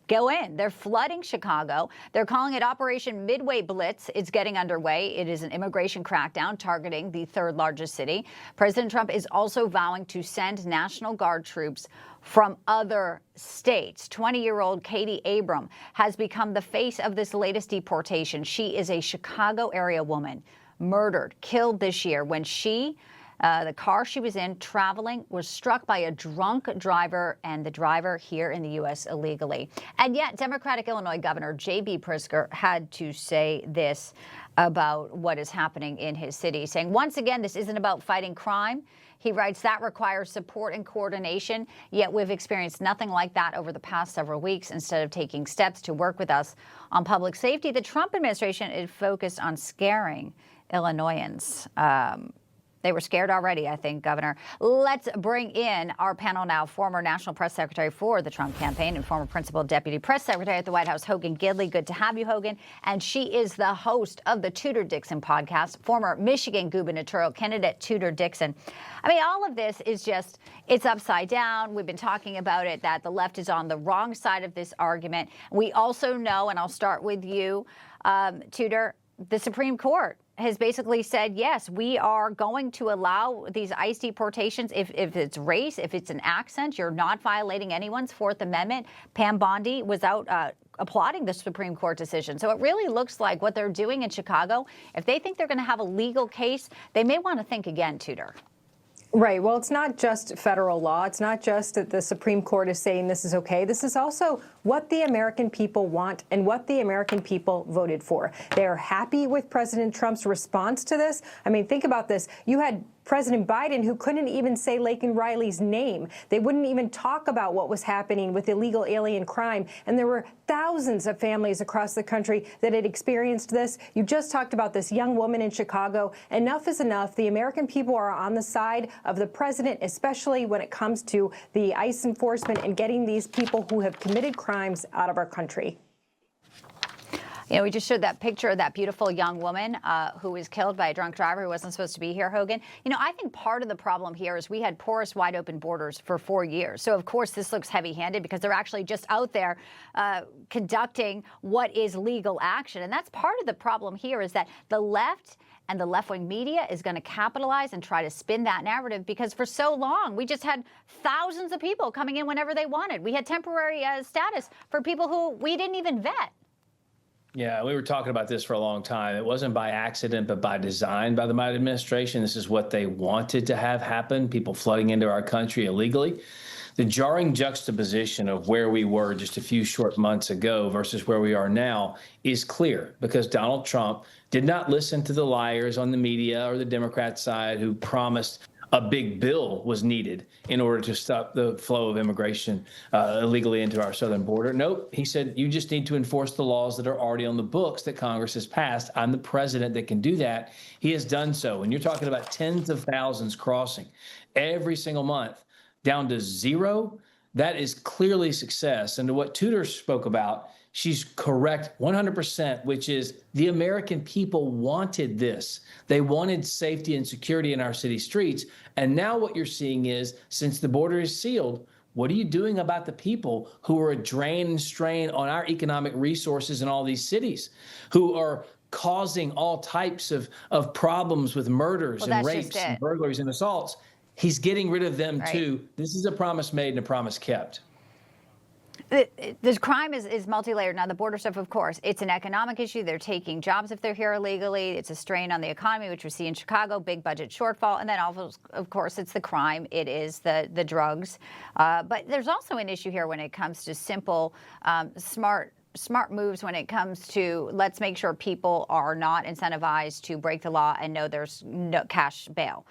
go in. They're flooding Chicago. They're calling it Operation Midway Blitz. It's getting underway. It is an immigration crackdown targeting the third largest city. President Trump is also vowing to send National Guard troops from other states. 20-year-old Katie Abram has become the face of this latest deportation. She is a Chicago area woman, murdered, killed this year when the car she was in traveling was struck by a drunk driver, and the driver here in the U.S. illegally. And yet Democratic Illinois Governor J.B. Pritzker had to say this about what is happening in his city, saying, once again, this isn't about fighting crime. He writes, that requires support and coordination, yet we've experienced nothing like that over the past several weeks. Instead of taking steps to work with us on public safety, the Trump administration is focused on scaring Illinoisans. They were scared already, I think, Governor. Let's bring in our panel now. Former National Press Secretary for the Trump campaign and former Principal Deputy Press Secretary at the White House, Hogan Gidley. Good to have you, Hogan. And she is the host of the Tudor Dixon podcast, former Michigan gubernatorial candidate Tudor Dixon. I mean, all of this is just, it's upside down. We've been talking about it, that the left is on the wrong side of this argument. We also know, and I'll start with you, Tudor, the Supreme Court has basically said, yes, we are going to allow these ICE deportations if it's race, if it's an accent, you're not violating anyone's Fourth Amendment. Pam Bondi was out applauding the Supreme Court decision. So it really looks like what they're doing in Chicago, if they think they're going to have a legal case, they may want to think again, Tudor. Right. Well, it's not just federal law. It's not just that the Supreme Court is saying this is okay. This is also what the American people want and what the American people voted for. They're happy with President Trump's response to this. I mean, think about this. You had President Biden, who couldn't even say Laken Riley's name. They wouldn't even talk about what was happening with illegal alien crime. And there were thousands of families across the country that had experienced this. You just talked about this young woman in Chicago. Enough is enough. The American people are on the side of the president, especially when it comes to the ICE enforcement and getting these people who have committed crimes out of our country. You know, we just showed that picture of that beautiful young woman who was killed by a drunk driver who wasn't supposed to be here, Hogan. You know, I think part of the problem here is we had porous, wide open borders for 4 years. So, of course, this looks heavy-handed because they're actually just out there conducting what is legal action. And that's part of the problem here, is that the left and the left-wing media is going to capitalize and try to spin that narrative, because for so long we just had thousands of people coming in whenever they wanted. We had temporary status for people who we didn't even vet. Yeah, we were talking about this for a long time. It wasn't by accident, but by design by the Biden administration. This is what they wanted to have happen, people flooding into our country illegally. The jarring juxtaposition of where we were just a few short months ago versus where we are now is clear, because Donald Trump did not listen to the liars on the media or the Democrat side who promised a big bill was needed in order to stop the flow of immigration illegally into our southern border. Nope. He said, you just need to enforce the laws that are already on the books that Congress has passed. I'm the president that can do that. He has done so. And you're talking about tens of thousands crossing every single month down to zero. That is clearly success. And to what Tudor spoke about, she's correct 100%, which is the American people wanted this. They wanted safety and security in our city streets. And now what you're seeing is, since the border is sealed, what are you doing about the people who are a drain and strain on our economic resources in all these cities, who are causing all types of problems with murders and rapes and burglaries and assaults? He's getting rid of them too. This is a promise made and a promise kept. This crime is multi-layered. Now, the border stuff, of course, it's an economic issue. They're taking jobs if they're here illegally. It's a strain on the economy, which we see in Chicago, big budget shortfall. And then, of course, it's the crime. It is the drugs. But there's also an issue here when it comes to simple, smart moves when it comes to, let's make sure people are not incentivized to break the law and know there's no cash bail.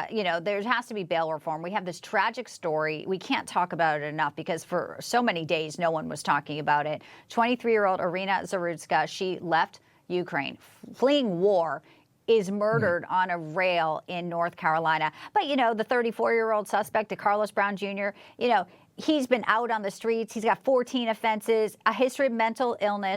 You know, there has to be bail reform. We have this tragic story. We can't talk about it enough because for so many days, no one was talking about it. 23-year-old Irina Zarudska, she left Ukraine, fleeing war, is murdered on a rail in North Carolina. But, you know, the 34-year-old suspect, Carlos Brown Jr., you know, he's been out on the streets. He's got 14 offenses, a history of mental illness.